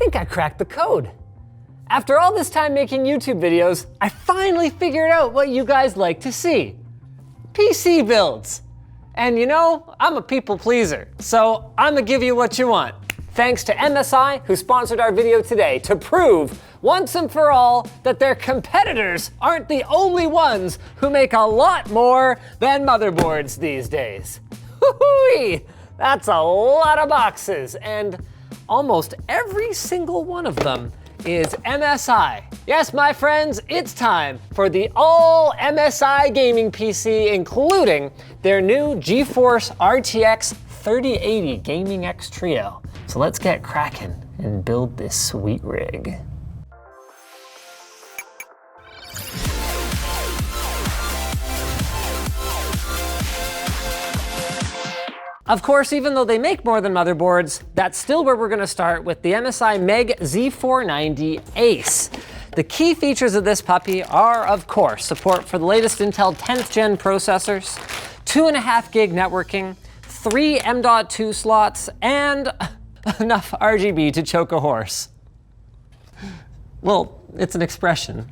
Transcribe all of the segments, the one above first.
think I cracked the code. After all this time making YouTube videos, I finally figured out what you guys like to see. PC builds. And you know, I'm a people pleaser, so I'm gonna give you what you want. Thanks to MSI, who sponsored our video today, to prove once and for all that their competitors aren't the only ones who make a lot more than motherboards these days. Woo-hoo-wee! That's a lot of boxes, and almost every single one of them is MSI. Yes, my friends, it's time for the ALL MSI Gaming PC, including their new GeForce RTX 3080 Gaming X Trio. So let's get cracking and build this sweet rig. Of course, even though they make more than motherboards, that's still where we're gonna start with the MSI MEG Z490 ACE. The key features of this puppy are, of course, support for the latest Intel 10th gen processors, 2.5 gig networking, 3 M.2 slots, and enough RGB to choke a horse. Well, it's an expression.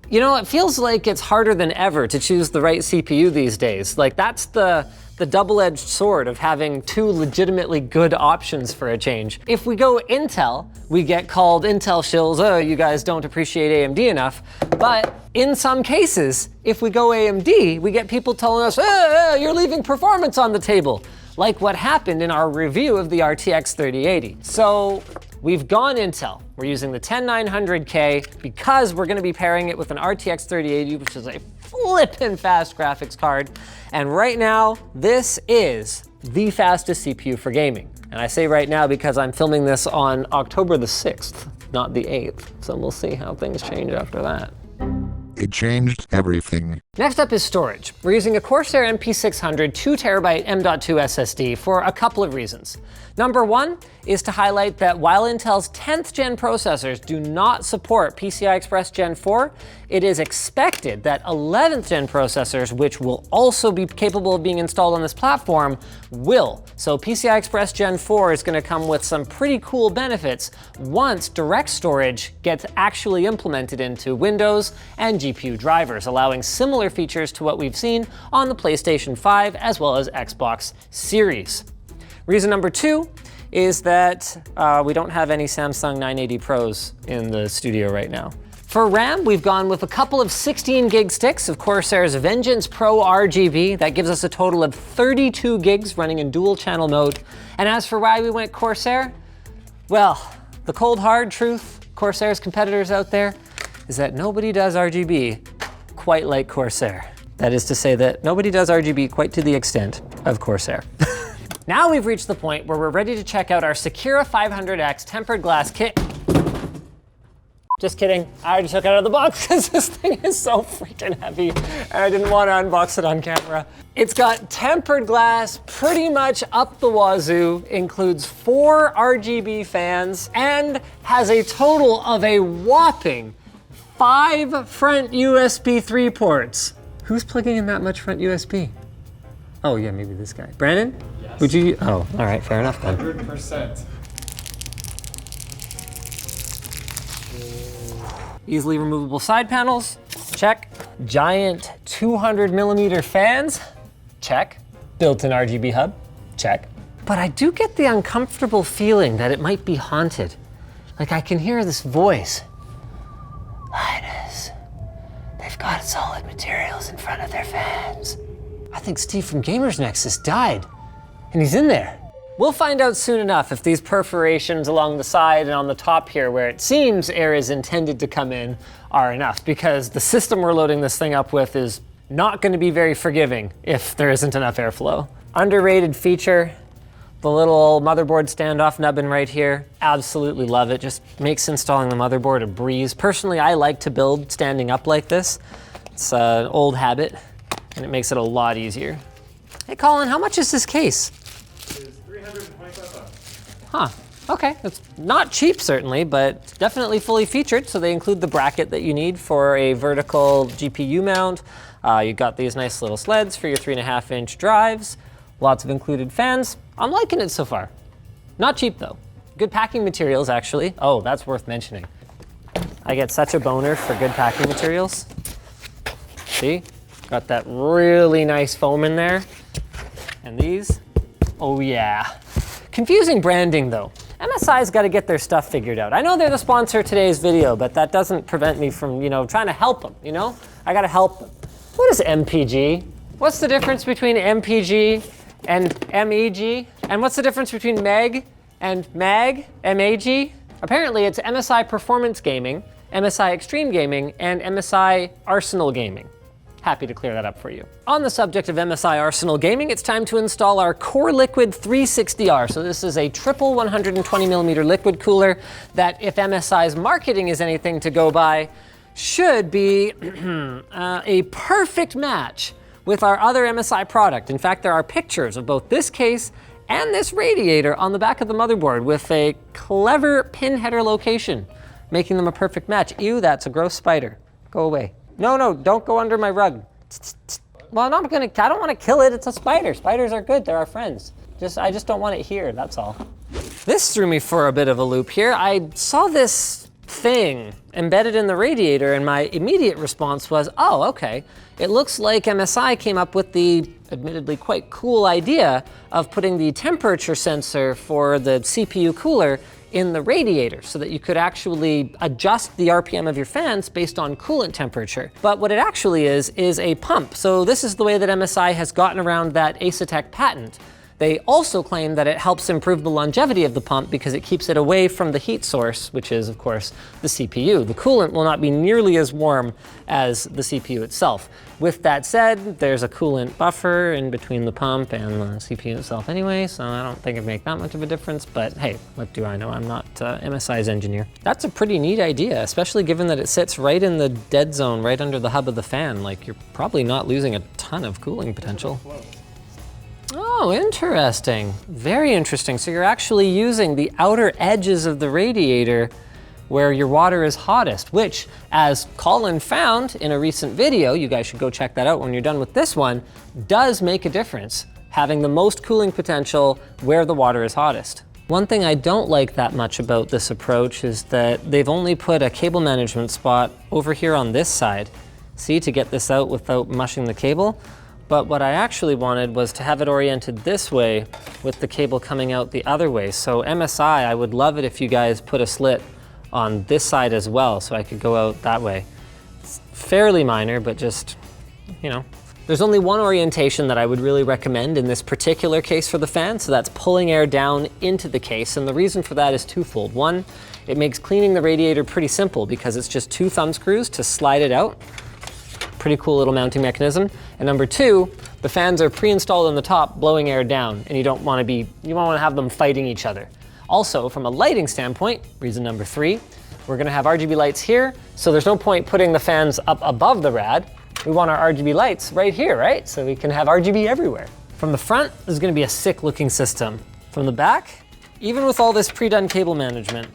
You know, it feels like it's harder than ever to choose the right CPU these days. Like, that's the double-edged sword of having two legitimately good options for a change. If we go Intel, we get called Intel shills, oh, you guys don't appreciate AMD enough. But in some cases, if we go AMD, we get people telling us, you're leaving performance on the table, like what happened in our review of the RTX 3080. So we've gone Intel. We're using the 10900K because we're gonna be pairing it with an RTX 3080, which is a flippin' fast graphics card. And right now, this is the fastest CPU for gaming. And I say right now because I'm filming this on October the 6th, not the 8th. So we'll see how things change after that. It changed everything. Next up is storage. We're using a Corsair MP600 2TB M.2 SSD for a couple of reasons. Number one is to highlight that while Intel's 10th gen processors do not support PCI Express Gen 4, it is expected that 11th gen processors, which will also be capable of being installed on this platform, will. So PCI Express Gen 4 is gonna come with some pretty cool benefits once direct storage gets actually implemented into Windows and GPU drivers, allowing similar features to what we've seen on the PlayStation 5 as well as Xbox Series. Reason number two is that we don't have any Samsung 980 Pros in the studio right now. For RAM, we've gone with a couple of 16 gig sticks of Corsair's Vengeance Pro RGB. That gives us a total of 32 gigs running in dual channel mode. And as for why we went Corsair, well, the cold hard truth, Corsair's competitors out there, is that nobody does RGB quite like Corsair. That is to say that nobody does RGB quite to the extent of Corsair. Now we've reached the point where we're ready to check out our Sekira 500X tempered glass kit. Just kidding, I already took it out of the box because this thing is so freaking heavy and I didn't want to unbox it on camera. It's got tempered glass pretty much up the wazoo, includes 4 RGB fans, and has a total of a whopping 5 front USB 3 ports. Who's plugging in that much front USB? Oh yeah, maybe this guy. Brandon? Yes. Would you? Oh, all right, fair enough then. 100%. Easily removable side panels, check. Giant 200mm fans, check. Built-in RGB hub, check. But I do get the uncomfortable feeling that it might be haunted. Like I can hear this voice. Linus, they've got solid materials in front of their fans. I think Steve from Gamers Nexus died, and he's in there. We'll find out soon enough if these perforations along the side and on the top here, where it seems air is intended to come in, are enough, because the system we're loading this thing up with is not going to be very forgiving if there isn't enough airflow. Underrated feature, the little motherboard standoff nubbin right here. Absolutely love it. Just makes installing the motherboard a breeze. Personally, I like to build standing up like this. It's an old habit, and it makes it a lot easier. Hey Colin, how much is this case? It's $325. Huh, okay. It's not cheap certainly, but definitely fully featured. So they include the bracket that you need for a vertical GPU mount. You got these nice little sleds for your 3.5-inch drives. Lots of included fans. I'm liking it so far. Not cheap though. Good packing materials, actually. Oh, that's worth mentioning. I get such a boner for good packing materials. See? Got that really nice foam in there. And these, oh yeah. Confusing branding though. MSI's got to get their stuff figured out. I know they're the sponsor of today's video, but that doesn't prevent me from, trying to help them, I got to help them. What is MPG? What's the difference between MPG and MEG? And what's the difference between MEG and MAG, MAG? Apparently it's MSI Performance Gaming, MSI Extreme Gaming, and MSI Arsenal Gaming. Happy to clear that up for you. On the subject of MSI Arsenal Gaming, it's time to install our CORELIQUID 360R. So this is a triple 120mm liquid cooler that, if MSI's marketing is anything to go by, should be a perfect match with our other MSI product. In fact, there are pictures of both this case and this radiator on the back of the motherboard with a clever pin header location, making them a perfect match. Ew, that's a gross spider. Go away. No, don't go under my rug. Well, I don't want to kill it, it's a spider. Spiders are good, they're our friends. I just don't want it here, that's all. This threw me for a bit of a loop here. I saw this thing embedded in the radiator and my immediate response was, oh, okay. It looks like MSI came up with the admittedly quite cool idea of putting the temperature sensor for the CPU cooler in the radiator so that you could actually adjust the RPM of your fans based on coolant temperature. But what it actually is a pump. So this is the way that MSI has gotten around that Asetek patent. They also claim that it helps improve the longevity of the pump because it keeps it away from the heat source, which is, of course, the CPU. The coolant will not be nearly as warm as the CPU itself. With that said, there's a coolant buffer in between the pump and the CPU itself anyway, so I don't think it'd make that much of a difference, but hey, what do I know? I'm not MSI's engineer. That's a pretty neat idea, especially given that it sits right in the dead zone, right under the hub of the fan. Like, you're probably not losing a ton of cooling potential. Oh, interesting. Very interesting. So you're actually using the outer edges of the radiator where your water is hottest, which, as Colin found in a recent video, you guys should go check that out when you're done with this one, does make a difference, having the most cooling potential where the water is hottest. One thing I don't like that much about this approach is that they've only put a cable management spot over here on this side. See, to get this out without mushing the cable. But what I actually wanted was to have it oriented this way with the cable coming out the other way. So MSI, I would love it if you guys put a slit on this side as well so I could go out that way. It's fairly minor, but just, There's only one orientation that I would really recommend in this particular case for the fan, so that's pulling air down into the case, and the reason for that is twofold. One, it makes cleaning the radiator pretty simple because it's just 2 thumb screws to slide it out. Pretty cool little mounting mechanism. And number 2, the fans are pre-installed on the top, blowing air down, and you don't want to have them fighting each other. Also, from a lighting standpoint, reason number 3, we're going to have RGB lights here, so there's no point putting the fans up above the rad. We want our RGB lights right here, right? So we can have RGB everywhere. From the front, this is going to be a sick looking system. From the back, even with all this pre-done cable management,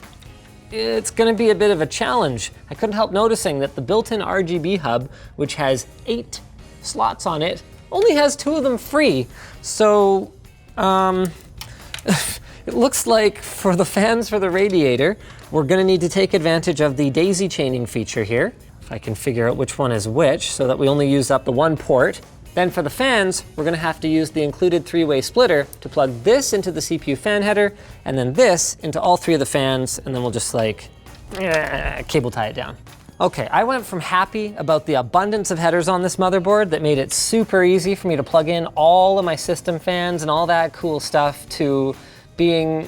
it's going to be a bit of a challenge. I couldn't help noticing that the built-in RGB hub, which has 8 slots on it, only has 2 of them free. So, it looks like for the fans for the radiator, we're going to need to take advantage of the daisy chaining feature here. If I can figure out which one is which, so that we only use up the 1 port. Then for the fans, we're going to have to use the included 3-way splitter to plug this into the CPU fan header, and then this into all 3 of the fans, and then we'll just cable tie it down. Okay, I went from happy about the abundance of headers on this motherboard that made it super easy for me to plug in all of my system fans and all that cool stuff to being,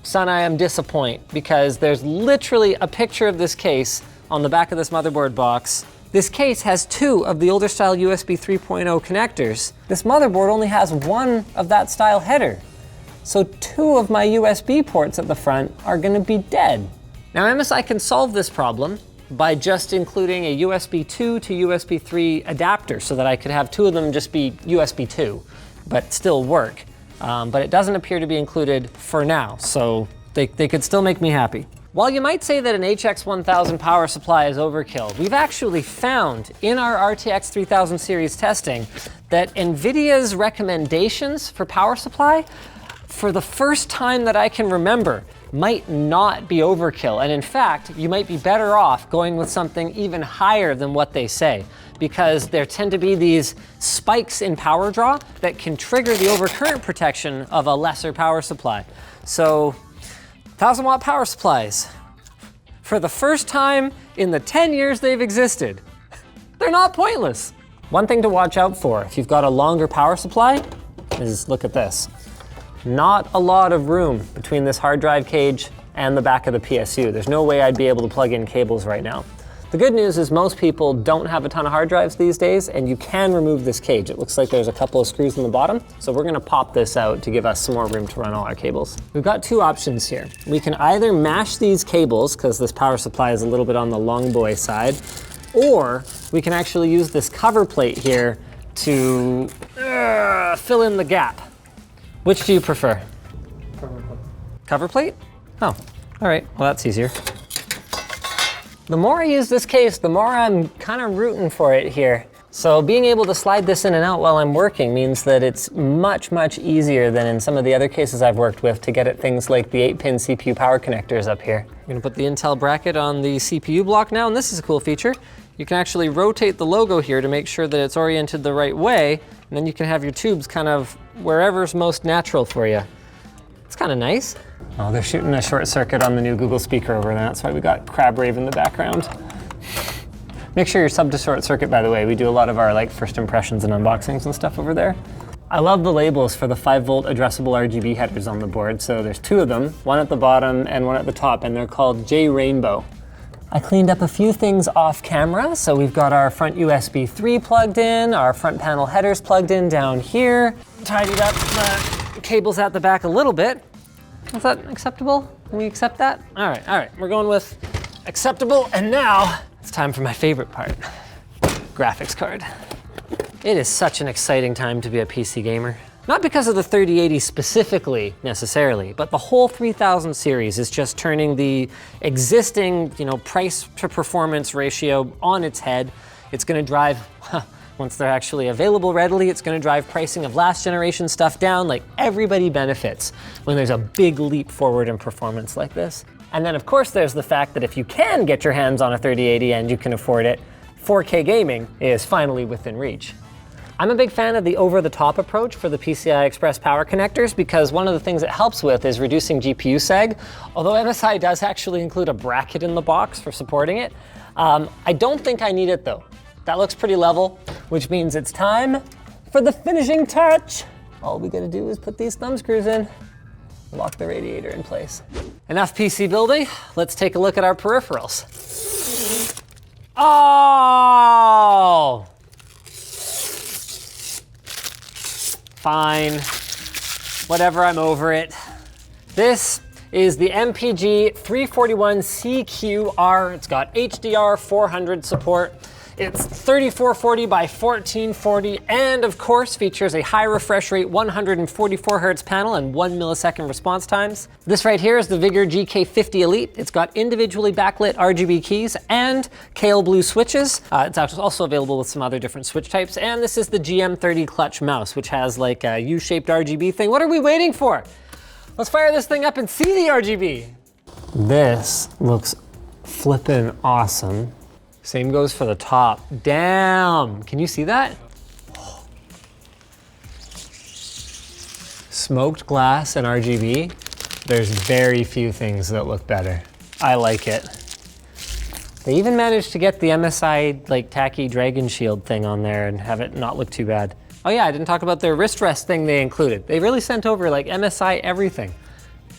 son, I am disappointed, because there's literally a picture of this case on the back of this motherboard box. This case has 2 of the older style USB 3.0 connectors. This motherboard only has 1 of that style header. So 2 of my USB ports at the front are going to be dead. Now MSI can solve this problem by just including a USB 2 to USB 3 adapter so that I could have 2 of them just be USB 2, but still work. But it doesn't appear to be included for now, so they could still make me happy. While you might say that an HX1000 power supply is overkill, we've actually found in our RTX 3000 series testing that NVIDIA's recommendations for power supply, for the first time that I can remember, might not be overkill. And in fact, you might be better off going with something even higher than what they say, because there tend to be these spikes in power draw that can trigger the overcurrent protection of a lesser power supply. So 1,000 watt power supplies, for the first time in the 10 years they've existed, they're not pointless. One thing to watch out for if you've got a longer power supply is, look at this. Not a lot of room between this hard drive cage and the back of the PSU. There's no way I'd be able to plug in cables right now. The good news is most people don't have a ton of hard drives these days, and you can remove this cage. It looks like there's a couple of screws in the bottom, so we're gonna pop this out to give us some more room to run all our cables. We've got two options here. We can either mash these cables, because this power supply is a little bit on the long boy side, or we can actually use this cover plate here to fill in the gap. Which do you prefer? Cover plate. Cover plate? Oh, all right, well that's easier. The more I use this case, the more I'm kind of rooting for it here. So being able to slide this in and out while I'm working means that it's much, much easier than in some of the other cases I've worked with to get at things like the 8-pin CPU power connectors up here. I'm gonna put the Intel bracket on the CPU block now, and this is a cool feature. You can actually rotate the logo here to make sure that it's oriented the right way, and then you can have your tubes kind of wherever's most natural for you. It's kind of nice. Oh, they're shooting a short circuit on the new Google speaker over there. That's why we got Crab Rave in the background. Make sure you're sub to short circuit, by the way. We do a lot of our first impressions and unboxings and stuff over there. I love the labels for the 5-volt addressable RGB headers on the board. So there's two of them, one at the bottom and one at the top, and they're called J Rainbow. I cleaned up a few things off camera. So we've got our front USB 3 plugged in, our front panel headers plugged in down here. Tidied up the cables at the back a little bit. Is that acceptable? Can we accept that? All right, we're going with acceptable, and now it's time for my favorite part, graphics card. It is such an exciting time to be a PC gamer. Not because of the 3080 specifically, necessarily, but the whole 3000 series is just turning the existing, price to performance ratio on its head. It's gonna drive, once they're actually available readily, it's gonna drive pricing of last generation stuff down. Everybody benefits when there's a big leap forward in performance like this. And then of course there's the fact that if you can get your hands on a 3080 and you can afford it, 4K gaming is finally within reach. I'm a big fan of the over-the-top approach for the PCI Express power connectors because one of the things it helps with is reducing GPU sag. Although MSI does actually include a bracket in the box for supporting it, I don't think I need it though. That looks pretty level, which means it's time for the finishing touch. All we gotta do is put these thumb screws in, lock the radiator in place. Enough PC building, let's take a look at our peripherals. Oh! Fine, whatever, I'm over it. This is the MPG 341 CQR. It's got HDR 400 support. It's 3440 by 1440, and of course features a high refresh rate 144 Hz panel and 1 millisecond response times. This right here is the Vigor GK50 Elite. It's got individually backlit RGB keys and Kale Blue switches. It's also available with some other different switch types, and this is the GM30 clutch mouse, which has a U-shaped RGB thing. What are we waiting for? Let's fire this thing up and see the RGB. This looks flippin' awesome. Same goes for the top. Damn, can you see that? Smoked glass and RGB, there's very few things that look better. I like it. They even managed to get the MSI tacky dragon shield thing on there and have it not look too bad. Oh yeah, I didn't talk about their wrist rest thing they included. They really sent over MSI everything.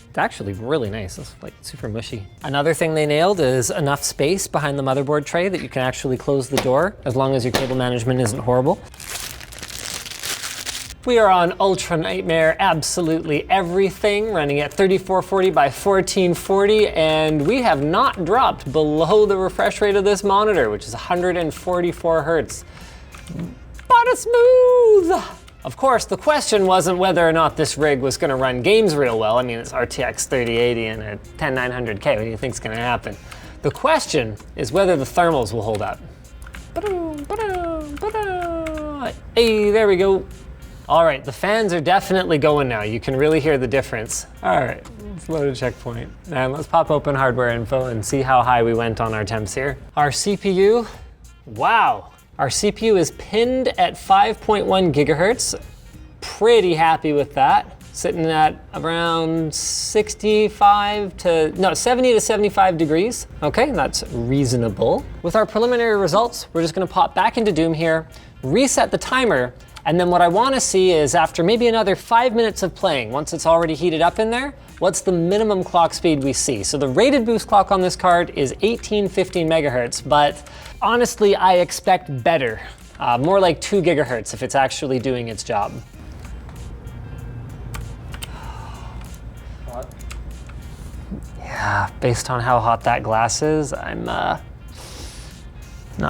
It's actually really nice. It's super mushy. Another thing they nailed is enough space behind the motherboard tray that you can actually close the door as long as your cable management isn't horrible. We are on Ultra Nightmare absolutely everything, running at 3440 by 1440, and we have not dropped below the refresh rate of this monitor, which is 144 Hertz. Butter smooth! Of course, the question wasn't whether or not this rig was gonna run games real well. I mean, it's RTX 3080 and a 10900K. What do you think's gonna happen? The question is whether the thermals will hold up. Hey, there we go. All right, the fans are definitely going now. You can really hear the difference. All right, let's load a checkpoint. And let's pop open hardware info and see how high we went on our temps here. Our CPU, wow. Our CPU is pinned at 5.1 gigahertz. Pretty happy with that. Sitting at around 70 to 75 degrees. Okay, that's reasonable. With our preliminary results, we're just gonna pop back into Doom here, reset the timer, and then what I wanna see is after maybe another 5 minutes of playing, once it's already heated up in there, what's the minimum clock speed we see? So the rated boost clock on this card is 1815 megahertz, but honestly, I expect better. More like 2 gigahertz if it's actually doing its job. Yeah, based on how hot that glass is, I'm not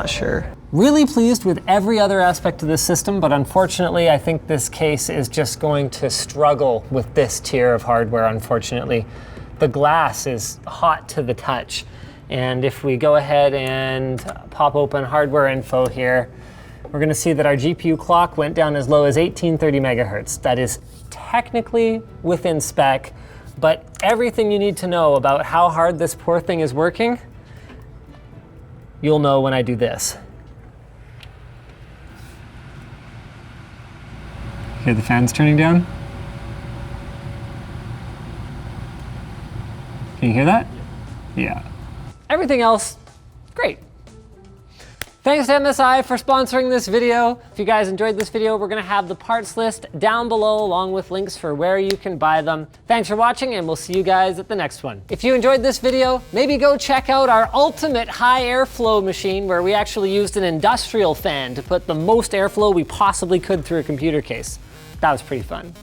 sure. Really pleased with every other aspect of this system, but unfortunately, I think this case is just going to struggle with this tier of hardware, unfortunately. The glass is hot to the touch. And if we go ahead and pop open hardware info here, we're gonna see that our GPU clock went down as low as 1830 megahertz. That is technically within spec, but everything you need to know about how hard this poor thing is working, you'll know when I do this. Hear the fans turning down? Can you hear that? Yeah. Everything else, great. Thanks to MSI for sponsoring this video. If you guys enjoyed this video, we're gonna have the parts list down below along with links for where you can buy them. Thanks for watching and we'll see you guys at the next one. If you enjoyed this video, maybe go check out our ultimate high airflow machine where we actually used an industrial fan to put the most airflow we possibly could through a computer case. That was pretty fun.